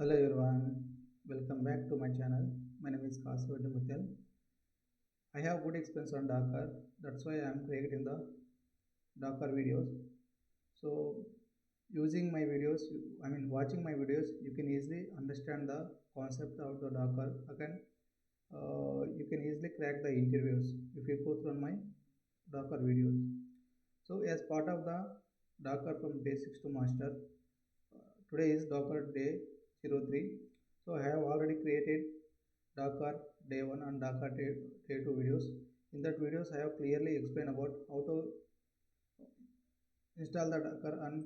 Hello everyone, welcome back to my channel. My name is Kasevaddi.Muthyal. I have good experience on Docker, that's why I am creating the Docker videos. So, using my videos, watching my videos, you can easily understand the concept of the Docker. Again, you can easily crack the interviews if you go through my Docker videos. So, as part of the Docker from basics to master, today is Docker day 03. So, I have already created Docker day 1 and Docker day 2 videos. In that videos, I have clearly explained about how to install the Docker and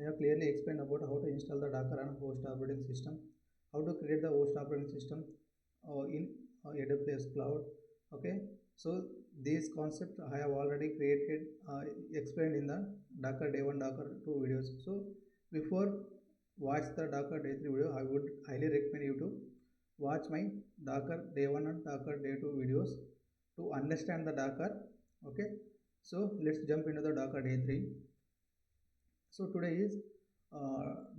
I have clearly explained about how to install the Docker and host operating system, how to create the host operating system in AWS cloud. Okay, so these concepts I have already created, explained in the Docker day 1, Docker 2 videos. So before watch the Docker day 3 video, I would highly recommend you to watch my Docker day 1 and Docker day 2 videos to understand the Docker. Okay, so let's jump into the Docker day 3. So today is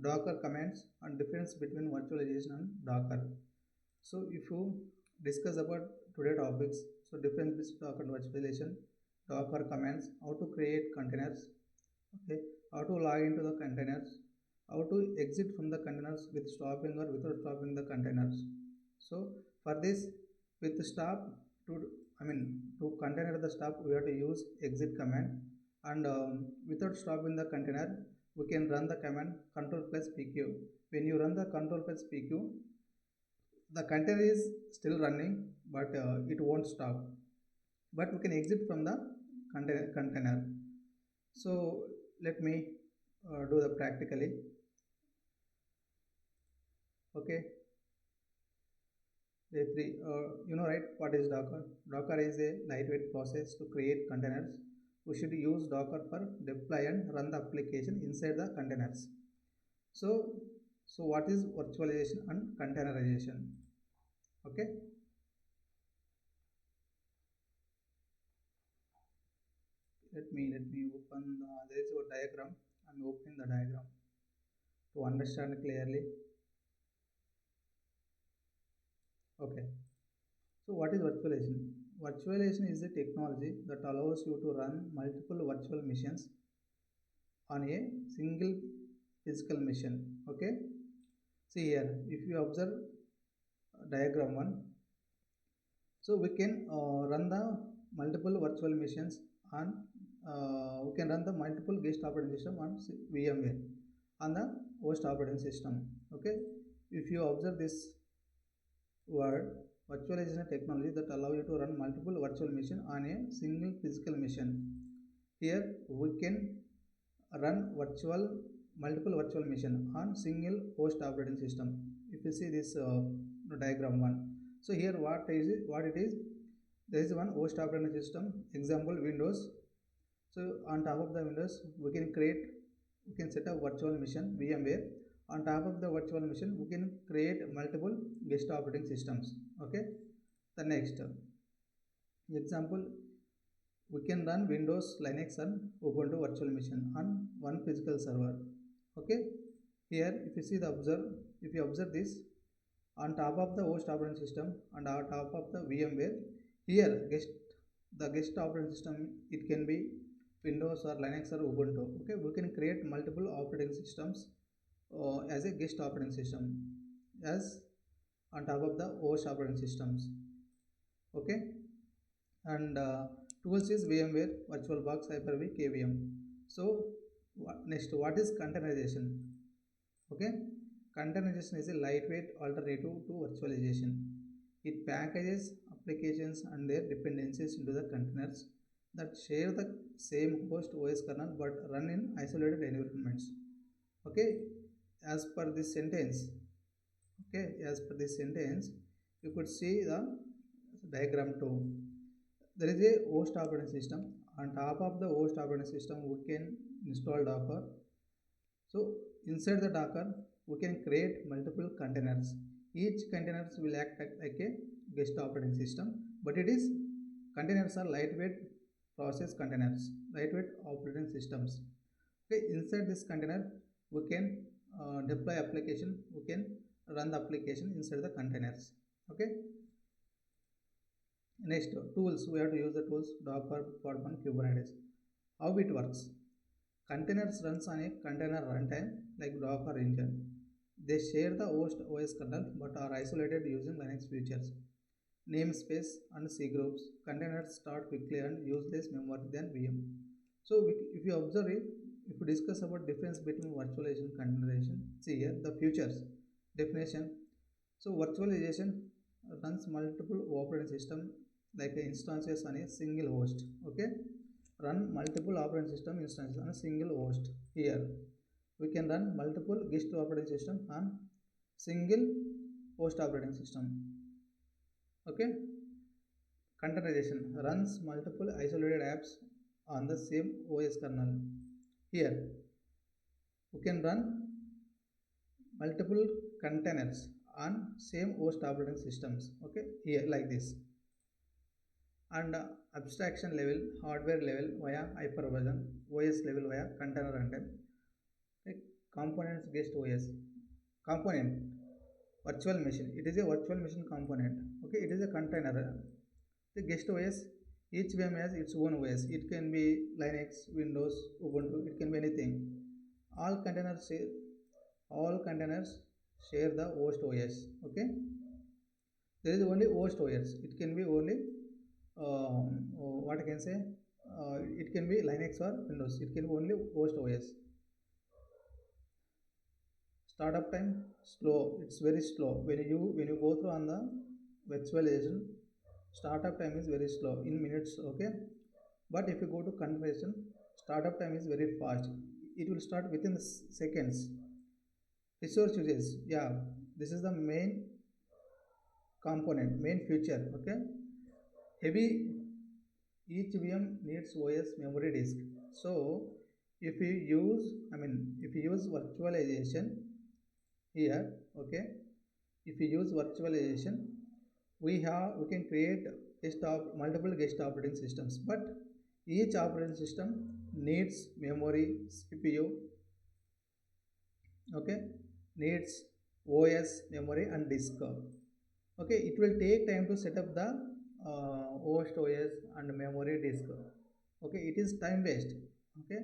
Docker commands and difference between virtualization and Docker. So if you discuss about today topics, so difference between Docker and virtualization, Docker commands, how to create containers, okay, how to log into the containers, how to exit from the containers with stopping or without stopping the containers. So for this, with stop to to container the stop, we have to use exit command, and without stopping the container, we can run the command control plus pq. When you run the control plus pq, the container is still running, but it won't stop. But we can exit from the container. So let me do the practically. Okay, day 3. You know, right, what is Docker? Docker is a lightweight process to create containers. We should use Docker for deploy and run the application inside the containers. So, what is virtualization and containerization? Okay, let me open the, there is a diagram. I'm opening the diagram to understand clearly. Okay, so what is virtualization? Virtualization is a technology that allows you to run multiple virtual machines on a single physical machine. Okay, see here, if you observe diagram 1, so we can run the multiple virtual machines on, we can run the multiple guest operating system on VMware on the host operating system. Okay, if you observe this word, virtualization technology that allow you to run multiple virtual machine on a single physical machine. Here we can run multiple virtual machine on single host operating system. If you see this diagram 1, so here what it is, there is one host operating system, example Windows. So on top of the Windows, we can set up virtual machine VMware. On top of the virtual machine, we can create multiple guest operating systems. Okay, the next example, we can run Windows, Linux and Ubuntu virtual machine on one physical server. Okay, here if you observe this, on top of the host operating system and on top of the VMware, here the guest operating system, it can be Windows or Linux or Ubuntu. Okay, we can create multiple operating systems as a guest operating system as on top of the host operating systems. Okay, and tools is VMware, VirtualBox, Hyper-V, KVM. So next, what is containerization? Okay, containerization is a lightweight alternative to virtualization. It packages applications and their dependencies into the containers that share the same host OS kernel but run in isolated environments. Okay, as per this sentence, you could see the diagram 2. There is a host operating system. On top of the host operating system, we can install Docker. So inside the Docker, we can create multiple containers. Each containers will act like a guest operating system, but it is containers are lightweight process containers, lightweight operating systems. Okay, inside this container, we can deploy application, we can run the application inside the containers. Okay. Next, tools. We have to use the tools Docker, Podman, Kubernetes. How it works? Containers runs on a container runtime like Docker engine. They share the host OS kernel but are isolated using Linux features. Namespace and C groups. Containers start quickly and use less memory than VM. So if you observe it, if you discuss about difference between virtualization and containerization, see here the features definition. So virtualization runs multiple operating system like instances on a single host. Okay, run multiple operating system instances on a single host. Here we can run multiple guest operating system on single host operating system. Okay, containerization runs multiple isolated apps on the same OS kernel. Here we can run multiple containers on same host operating systems. Okay, here like this. And abstraction level, hardware level via hypervisor, OS level via container runtime. Okay, components guest OS component virtual machine. It is a virtual machine component. Okay, it is a container. The guest OS, each VM has its own OS. It can be Linux, Windows, Ubuntu. It can be anything. All containers share, all containers share the host OS. Okay, there is only host OS. It can be only what I can say. It can be Linux or Windows. It can be only host OS. Startup time slow. It's very slow when you go through on the virtualization. Startup time is very slow in minutes. Okay, but if you go to configuration, startup time is very fast. It will start within seconds. Resource uses, yeah, this is the main component, main feature. Okay, heavy, each VM needs OS memory disk. So if you use, if you use virtualization here, okay, if you use virtualization, we can create multiple guest operating systems, but each operating system needs memory, CPU, okay, needs OS memory and disk. Okay, it will take time to set up the host OS and memory disk. Okay, it is time waste. Okay,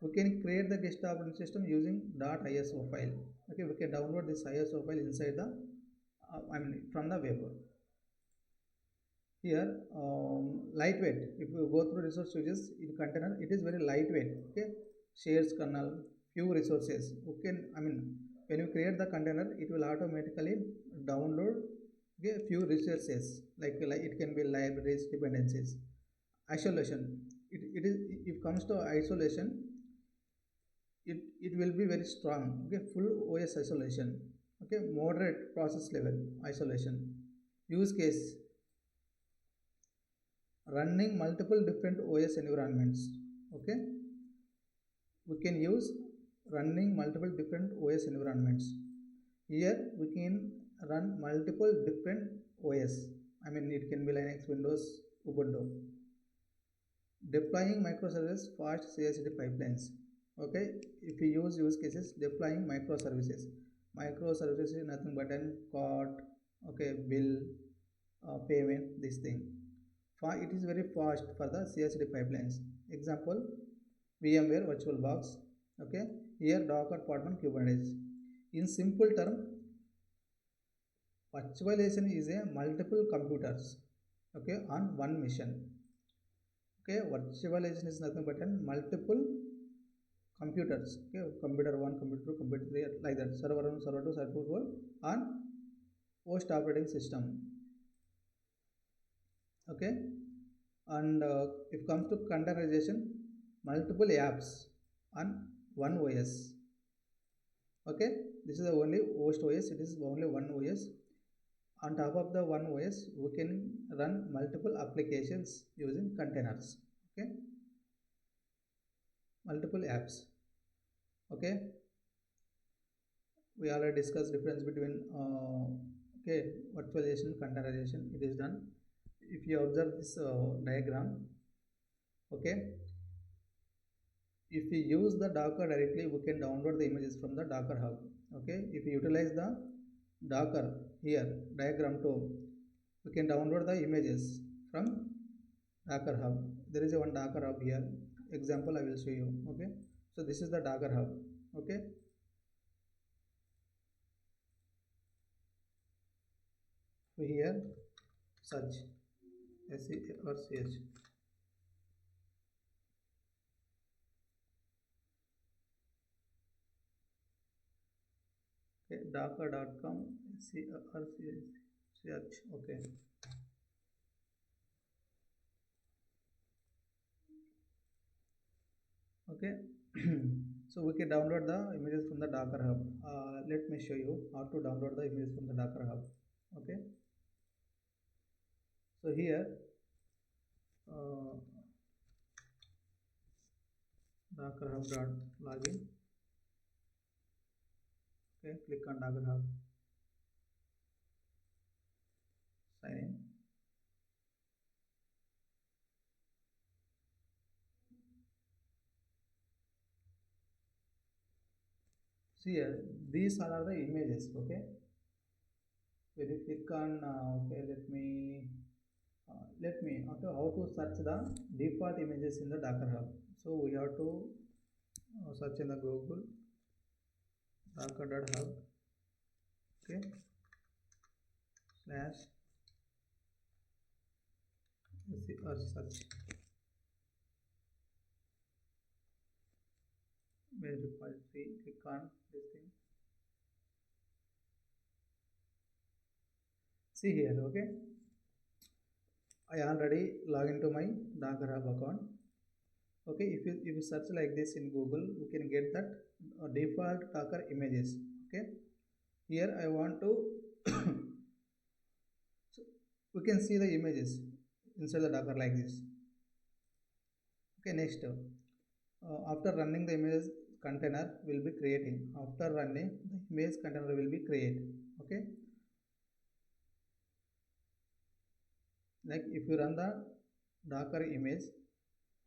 we can create the guest operating system using .iso file. Okay, we can download this ISO file inside the from the web. Here lightweight. If you go through resource uses in container, it is very lightweight. Okay, shares kernel, few resources. Okay, when you create the container, it will automatically download, okay, few resources like it can be libraries, dependencies. Isolation, it is, if comes to isolation, it will be very strong. Okay, full OS isolation. Okay, moderate process level isolation. Use case, running multiple different OS environments. Okay, we can use running multiple different OS environments. Here we can run multiple different OS. It can be Linux, Windows, Ubuntu. Deploying microservices, fast CI/CD pipelines. Okay, if you use cases, deploying microservices. Microservices is nothing but an cart, okay, bill, payment, this thing. It is very fast for the CI/CD pipelines. Example, VMware VirtualBox. Okay, here Docker, Podman, Kubernetes. In simple term, virtualization is a multiple computers, okay, on one mission. Okay, virtualization is nothing but an multiple computers. Okay, computer 1, computer 2, computer 3, like that. Server 1, server 2, server 4 on host operating system. Okay, and if comes to containerization, multiple apps on one OS. Okay, this is the only host OS. It is only one OS. On top of the one OS, we can run multiple applications using containers. Okay, multiple apps. Okay, we already discussed difference between okay, virtualization, containerization. It is done. If you observe this diagram, okay, if we use the Docker directly, we can download the images from the Docker hub. Okay, if we utilize the Docker here diagram too, we can download the images from Docker hub. There is a one Docker hub here, example I will show you. Okay, so this is the Docker hub. Okay, so here search SERCH. Okay, docker.com search. Okay, okay. So we can download the images from the Docker hub. Let me show you how to download the images from the Docker hub. Okay, so here uh, docker hub dot login. Okay, click on Docker hub, sign in. See here, these are the images. Okay, when you click on okay, let me okay, how to search the default images in the Docker hub. So we have to search in the Google docker.hub. Okay, slash or search where repository. Click on this thing. See here. Okay, I already log into my Docker hub account. Okay, if you search like this in Google, you can get that default Docker images. Okay, here I want to so we can see the images inside the Docker like this. Okay, next after running the images container will be creating. After running the image container will be create. Okay, like if you run the Docker image,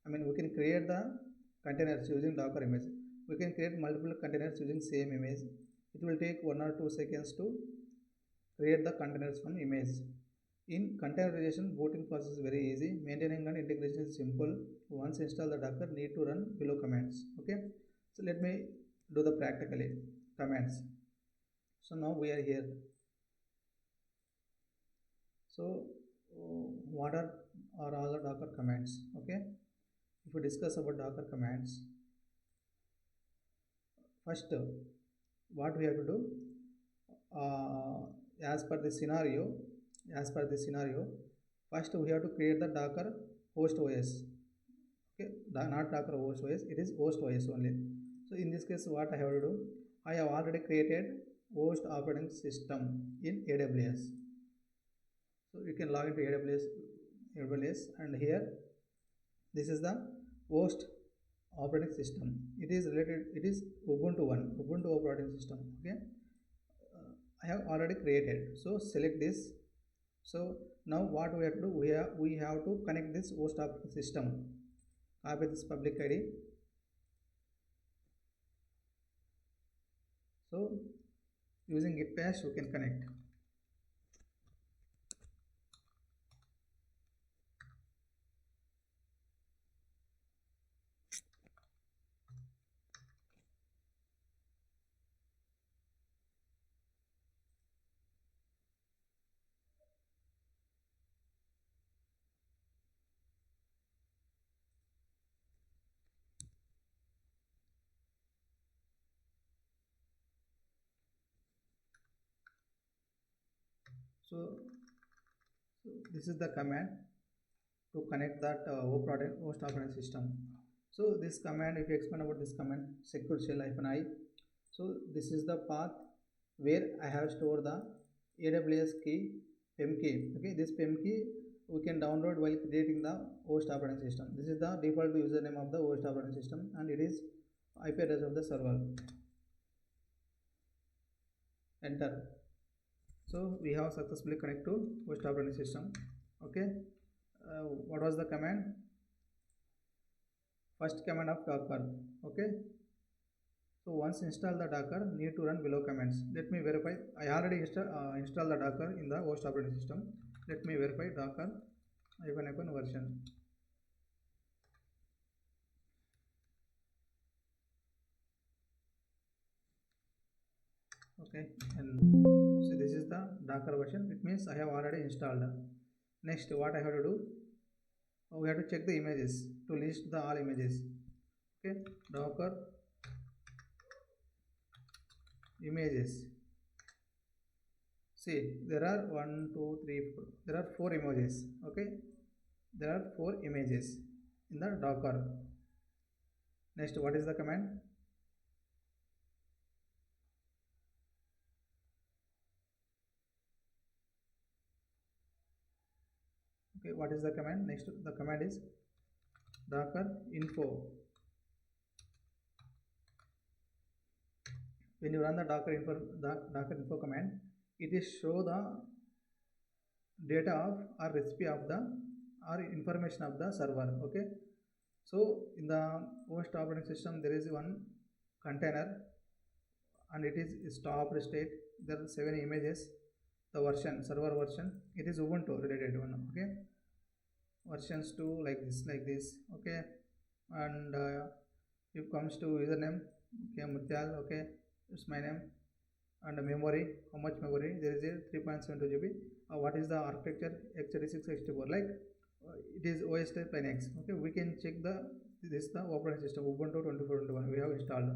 I mean we can create the containers using Docker image. We can create multiple containers using same image. It will take 1 or 2 seconds to create the containers from image. In containerization, booting process is very easy. Maintaining and integration is simple. Once install the Docker, need to run below commands. Okay, so let me do the practically commands. So now we are here. So what are all the Docker commands? Okay, if we discuss about Docker commands, first what we have to do, uh, as per the scenario, first we have to create the Docker host OS. Okay, not Docker host OS, it is host OS only. So in this case, what I have to do, I have already created host operating system in AWS. So you can log into AWS, and here this is the host operating system. It is related, it is Ubuntu operating system. Okay, I have already created. So select this. So now what we have to do, we have to connect this host operating system. Copy this public ID. So using git bash we can connect. So this is the command to connect that host operating system. So this command, if you explain about this command, secure shell -i. So this is the path where I have stored the AWS key, PEM key. Okay, this PEM key we can download while creating the host operating system. This is the default username of the host operating system, and it is IP address of the server. Enter. So we have successfully connected to host operating system. Okay, what was the command? first command of Docker. Okay, so once install the Docker, need to run below commands. Let me verify. I already installed the Docker in the host operating system. Let me verify Docker -" version. Okay, and so this is the Docker version. It means I have already installed. Next, what I have to do? We have to check the images to list the all images. Okay, Docker images. See, there are 1, 2, 3, 4. There are 4 images. Okay, there are 4 images in the Docker. Next, what is the command? Okay, what is the command? Next, the command is Docker info. When you run the Docker info command, it is show the data of or recipe of the or information of the server. Okay, so in the host operating system there is one container and it is stopped state. There are 7 images. The version, server version, it is Ubuntu related one. Okay, versions 2 like this. Okay, and if comes to username, okay, Muthyal. Okay, it's my name. And memory, how much memory? There is a 3.72 GB. What is the architecture? x86-64. Like it is OS type Linux. Okay, we can check this the operating system Ubuntu 24.21 we have installed,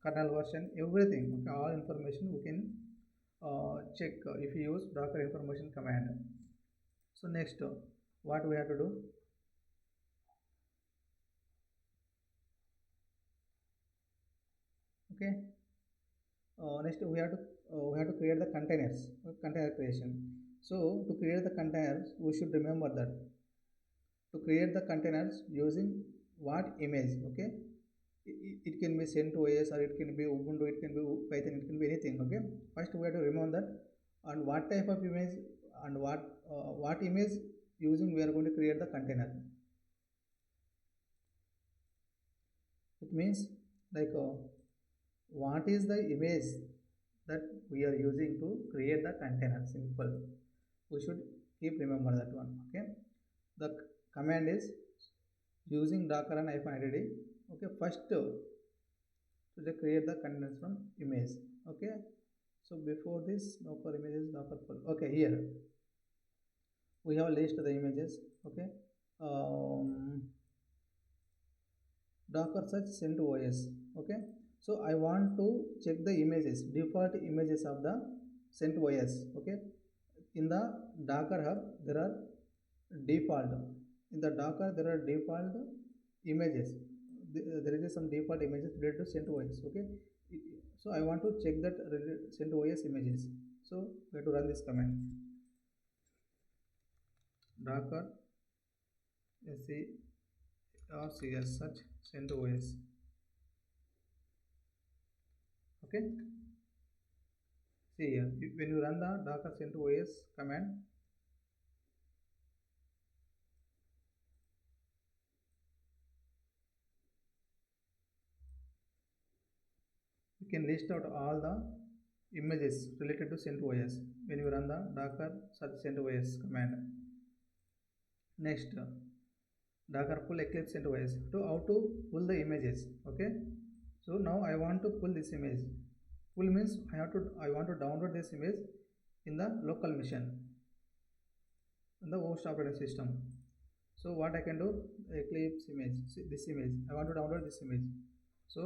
kernel version, everything. Okay, all information we can check if you use Docker information command. So next, what we have to do? Okay, next we have to create the containers, container creation. So to create the containers, we should remember that to create the containers using what image. Okay, it can be CentOS or it can be Ubuntu, it can be Python, it can be anything. Okay, first we have to remember that and what type of image and what image using we are going to create the container. It means like what is the image that we are using to create the container. Simple, we should keep remember that one. Okay, the command is using docker and -id. Okay, first to create the containers from image. Okay, so before this, docker images, docker full. Okay, here we have list the images. Okay, docker search CentOS. Okay, so I want to check the images, default images of the CentOS. Okay, in the docker hub there are default, in the docker there are default images. There is some default images related to CentOS. Okay, so I want to check that CentOS images. So we have to run this command docker search CentOS. Okay, see here, when you run the docker CentOS command, you can list out all the images related to CentOS when you run the docker search CentOS command. Next, docker pull eclipse CentOS to how to pull the images. Okay, so now I want to pull this image. Pull means I want to download this image in the local machine in the host operating system. So what I can do, eclipse image. See this image, I want to download this image. So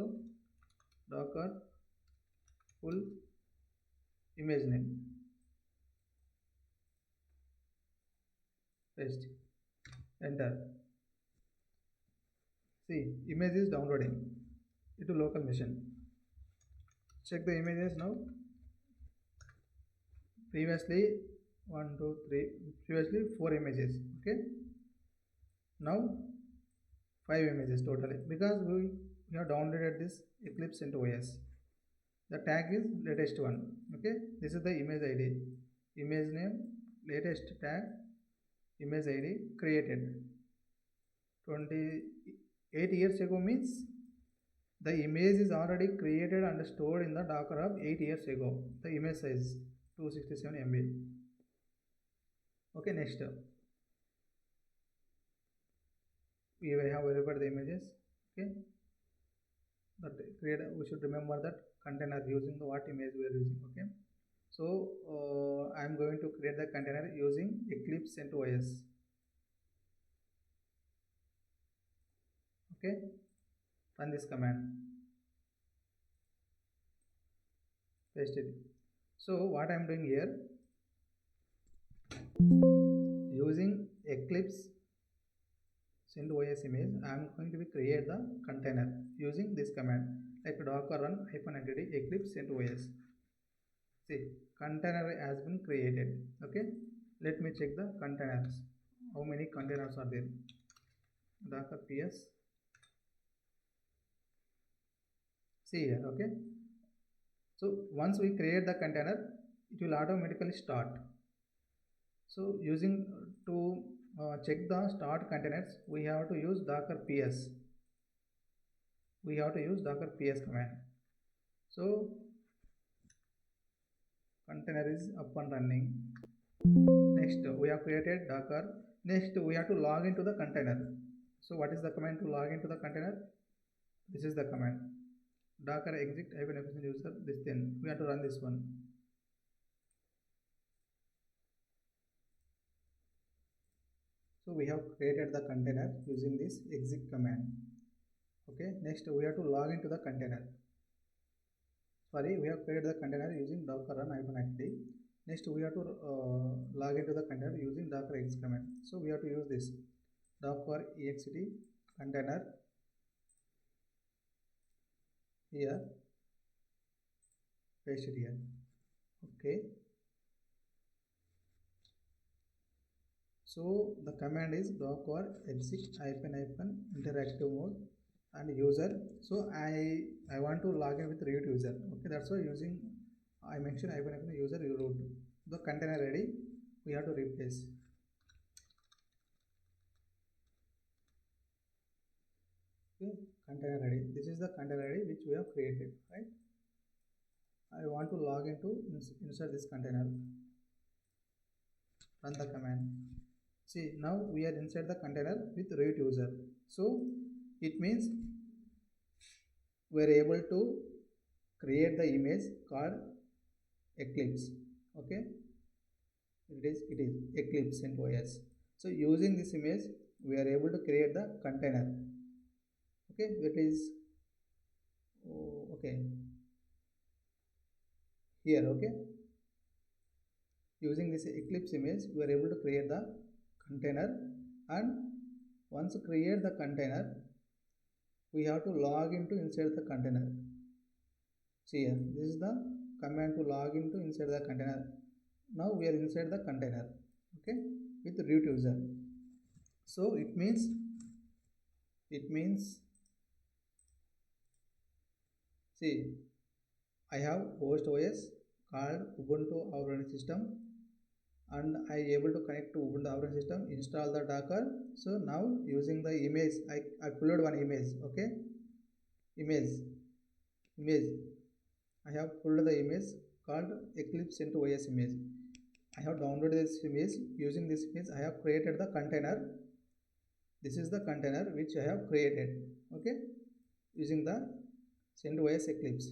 docker pull image name, paste, enter. See, image is downloading into local machine. Check the images now. Previously 1, 2, 3, previously 4 images. Okay, now 5 images totally because we have downloaded this eclipse into OS. The tag is latest one. Okay, this is the image id, image name, latest tag, image id created 20 8 years ago means the image is already created and stored in the Docker Hub 8 years ago. The image size 267 MB. Okay, next we have verified the images. Okay, that create. We should remember that container using the what image we are using. Okay, so I am going to create the container using Eclipse CentOS. Okay, run this command. Paste it. So what I am doing here, using Eclipse CentOS image, I am going to be create the container using this command like docker run -entity eclipse CentOS. See, container has been created. Okay, let me check the containers. How many containers are there? Docker ps. See here. Okay, so once we create the container, it will automatically start. So using to check the start containers, we have to use docker ps. We have to use docker ps command. So container is up and running. Next we have created docker. Next we have to log into the container. So what is the command to log into the container? This is the command, docker exit -efficient user this thing. We have to run this one. So we have created the container using this exit command. Okay, next we have to log into the container. Sorry, we have created the container using docker run -entity. Next we have to log into the container using docker exit command. So we have to use this docker ext container here, paste it here. Okay, so the command is docker exit -interactive mode and user. So I want to log in with root user. Okay, that's why using I mentioned user root. The container ready, we have to replace. Okay, container ready. This is the container ready which we have created, right? I want to log into inside this container. Run the command. See, now we are inside the container with root user. So it means we are able to create the image called Eclipse. Okay, it is Eclipse CentOS. So using this image we are able to create the container. Okay, that is okay here. Okay, using this Eclipse image we are able to create the container, and once create the container we have to log into inside the container. See here, this is the command to log into inside the container. Now we are inside the container. Okay, with root user. So it means see, I have host OS called Ubuntu operating system, and I able to connect to Ubuntu operating system, install the Docker. So now using the image, I upload one image. Okay, image. I have pulled the image called Eclipse CentOS image. I have downloaded this image. Using this image, I have created the container. This is the container which I have created. Okay, using the CentOS Eclipse.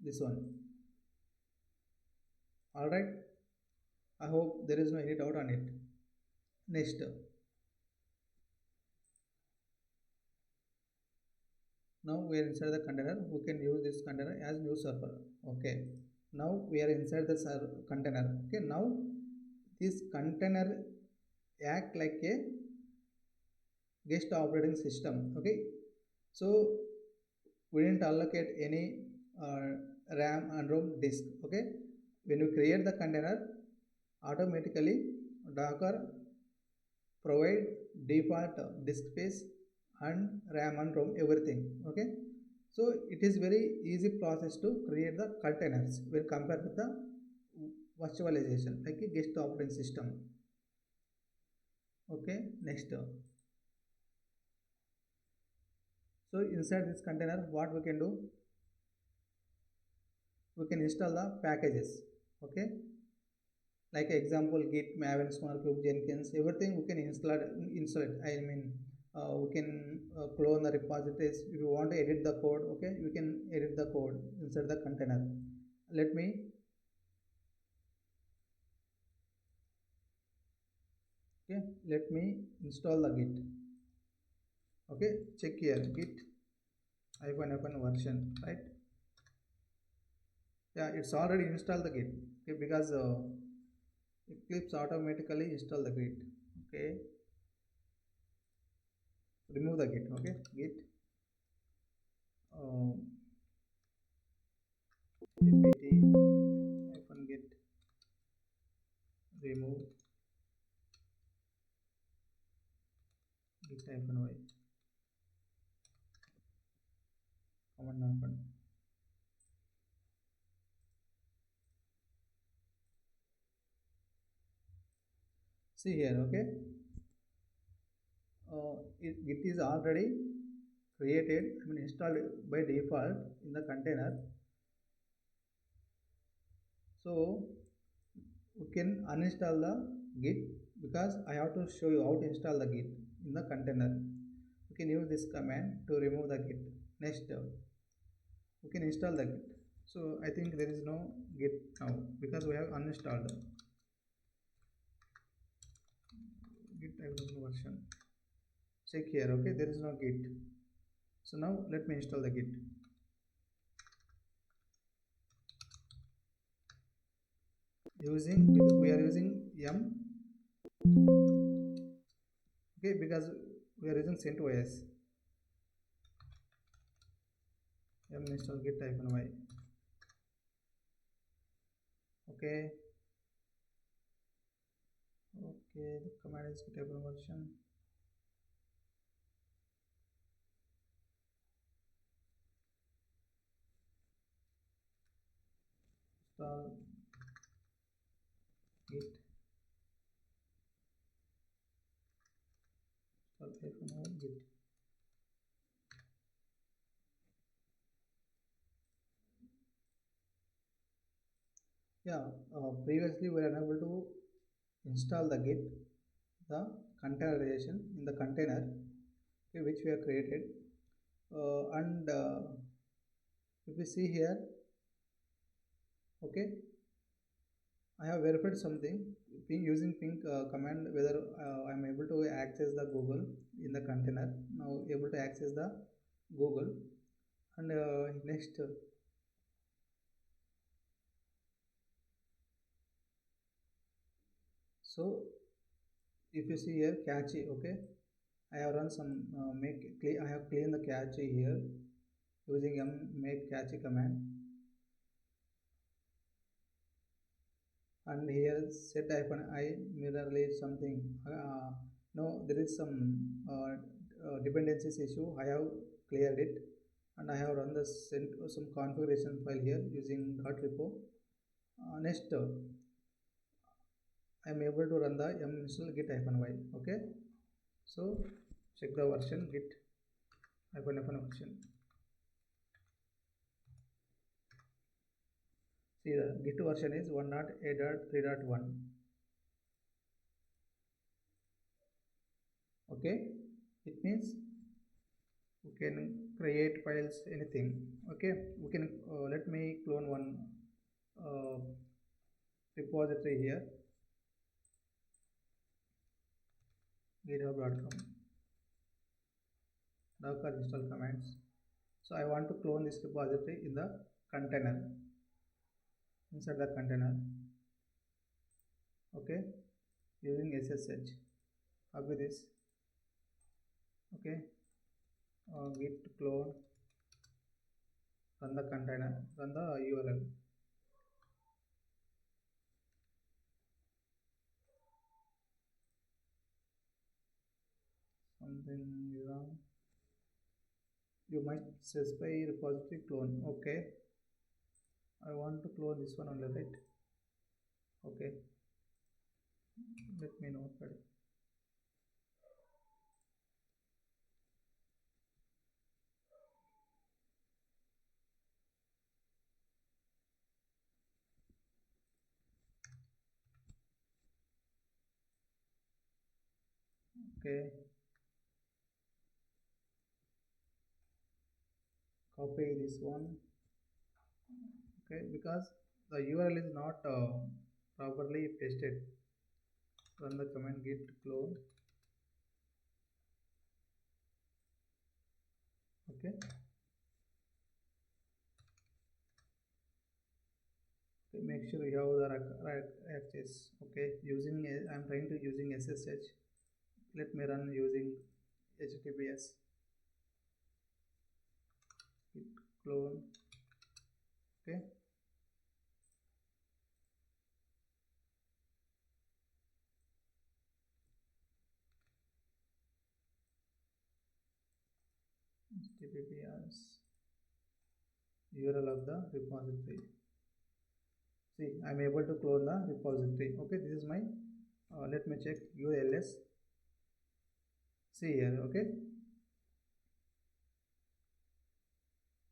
This one. All right. I hope there is no any doubt on it. Next, now we are inside the container. We can use this container as new server. Okay. Now we are inside the container. Okay. Now this container act like a guest operating system. Okay, so we didn't allocate any RAM and ROM disk. Okay, when you create the container, automatically Docker provide default disk space and RAM and ROM everything. Okay, so it is very easy process to create the containers when compared with the virtualization like a guest operating system. Okay, next. So inside this container, what we can do? We can install the packages. Okay, like example, Git, Maven, SonarCube, Jenkins, everything we can install it. I mean, we can clone the repositories. If you want to edit the code, okay, you can edit the code inside the container. Let me okay, let me install the Git. Okay, check here, Git hyphen version, right? Yeah, it's already installed the Git. Okay, because Eclipse automatically install the Git. Okay, remove the Git. Okay, Git apt hyphen Git remove Git hyphen y command hyphen. See here, okay, Git is already created, I mean installed by default in the container. So we can uninstall the Git because I have to show you how to install the Git in the container. We can use this command to remove the Git. Next, we can install the Git. So I think there is no Git now because we have uninstalled Git version. Check here, okay, there is no Git. So now let me install the Git. We are using yum, okay, because we are using CentOS. Yum install git hyphen y. Okay, okay, the command is git hyphen version. Install git install hyphen y git. Yeah, previously we were unable to install the git, the containerization in the container, okay, which we have created. And if you see here, okay, I have verified something using ping command whether I am able to access the Google in the container. Now able to access the Google. And next, so if you see here cache, okay, I have run some I have cleaned the cache here using make cache command. And here set hyphen I merely something, no, there is some dependencies issue. I have cleared it and I have run the some configuration file here using .repo. Next, I am able to run the yum install git hyphen y. Okay, so check the version git hyphen version. See, the git version is 1.8.3.1. Okay, it means we can create files anything. Okay, we can let me clone one uh, repository here, github.com docker install commands. So I want to clone this repository in the container, inside the container. Okay, using ssh copy this. Okay, git clone, run the container, run the url. Something is wrong. You might specify repository clone. Okay, I want to clone this one only, right? Okay, let me know. Okay, copy this one. Okay, because the URL is not properly pasted. Run the command git clone. Okay, okay, make sure you have the right access. Okay, using I'm trying to using SSH. Let me run using HTTPS. Git clone. Okay, HTTPS URL of the repository. See, I'm able to clone the repository. Okay, this is my let me check ULS. See here. Okay,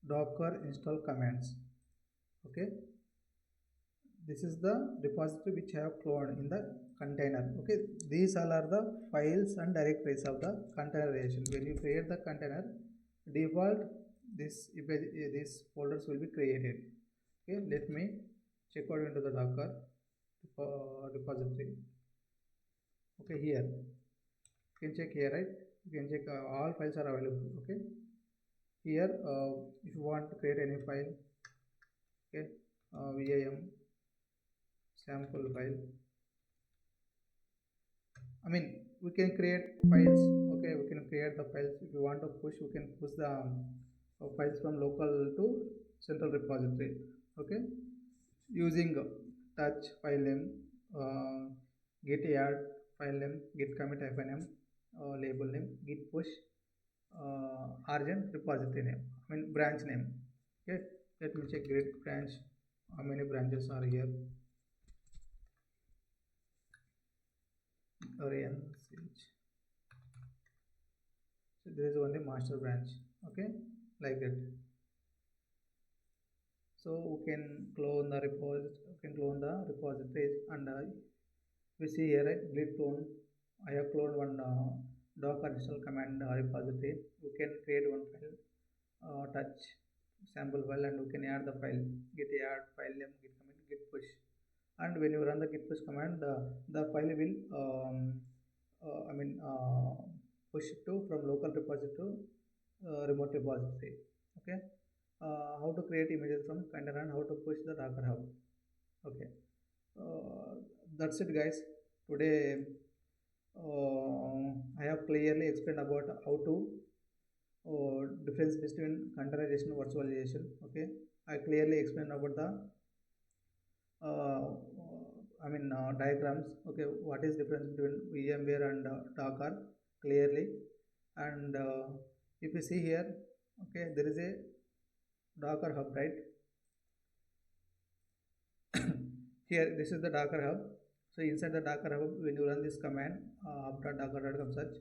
docker install commands. Okay, this is the repository which I have cloned in the container. Okay, these all are the files and directories of the containerization. When you create the container, default these folders will be created. Okay, let me check out into the docker repository. Okay, here you can check here, right? You can check all files are available. Okay, here if you want to create any file, okay, VIM sample file. I mean, we can create files. Okay, we can create the files. If you want to push, we can push the files from local to central repository. Okay, using touch file name, uh, git add file name, git commit -m, label name, git push, origin repository name. I mean branch name. Okay, let me check git branch. How many branches are here? RNCH. So there is only master branch. Okay, like that. So we can clone the repositories, and we see here, right, git clone. I have cloned one docker install command repository. We can create one file, touch sample file, and we can add the file, git add file name, git commit, git push. And when you run the git push command, the file will I mean push to from local repository to remote repository. Okay, how to create images from container and how to push the docker hub. Okay, uh, that's it, guys. Today I have clearly explained about how to difference between containerization and virtualization. Okay, I clearly explained about the uh, diagrams. Okay, what is difference between VMware and Docker clearly. And if you see here, okay, there is a Docker hub, right? Here, this is the Docker hub. So inside the Docker hub, when you run this command, docker.com search,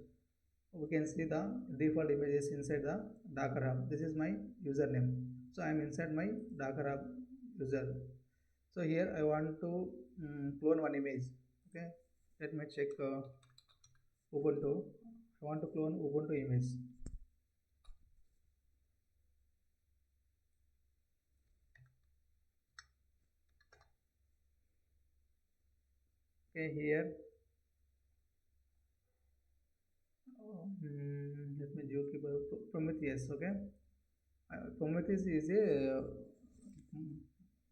we can see the default images inside the Docker hub. This is my username. So I am inside my Docker hub user. So here I want to clone one image. Okay, let me check Ubuntu. I want to clone Ubuntu image. Okay, here let me do Prometheus. Okay, Prometheus is a mm,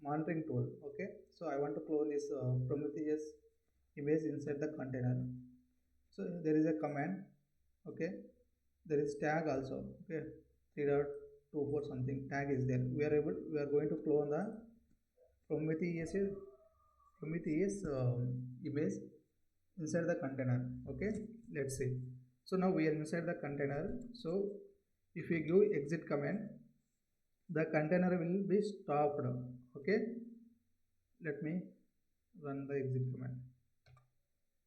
monitoring tool. Okay, so I want to clone this Prometheus image inside the container. So there is a command. Okay, there is tag also. Okay, 3.24 something tag is there. We are going to clone the Prometheus Prometheus image inside the container. Okay, let's see. So now we are inside the container. So if we give exit command, the container will be stopped. Okay, let me run the exit command.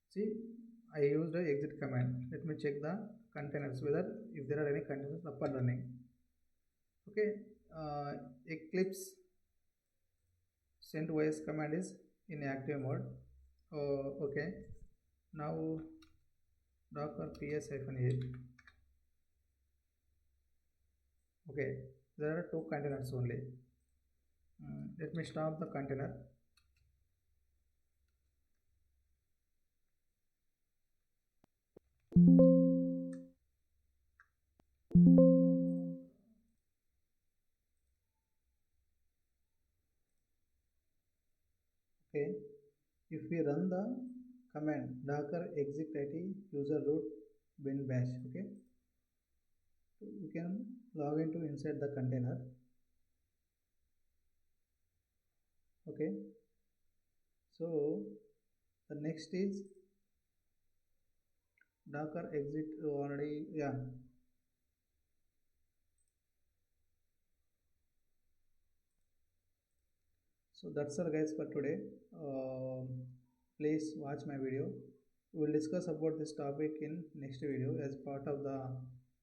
See, I used the exit command. Let me check the containers, whether if there are any containers up and running. Okay, Eclipse send OS command is in active mode. Okay, now docker ps-a. Okay, there are two containers only. Let me stop the container. Okay, if we run the command docker exec user root bin bash, okay, so we can log into inside the container. Okay, so the next is docker exit already, yeah. So that's all guys for today. Please watch my video. We will discuss about this topic in next video as part of the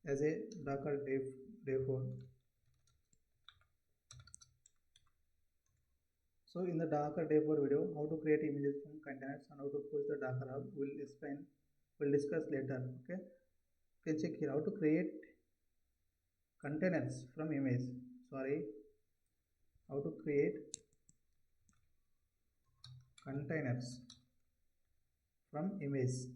as a docker day 4. So in the docker day 4 video, how to create images from containers and how to push the docker hub, we'll discuss later. Okay, you can check here how to create containers from image. Sorry, how to create containers from image.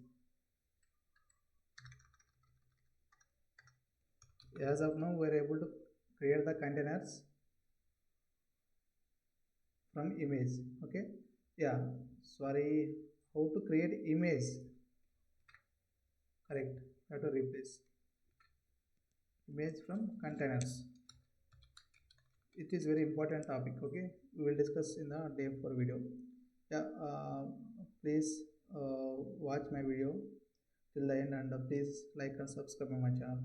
As of now, we are able to create the containers from image. Okay, yeah, sorry, how to create image, correct, have to replace image from containers. It is very important topic. Okay, we will discuss in the day 4 video. Yeah, please watch my video till the end, and please like and subscribe my channel.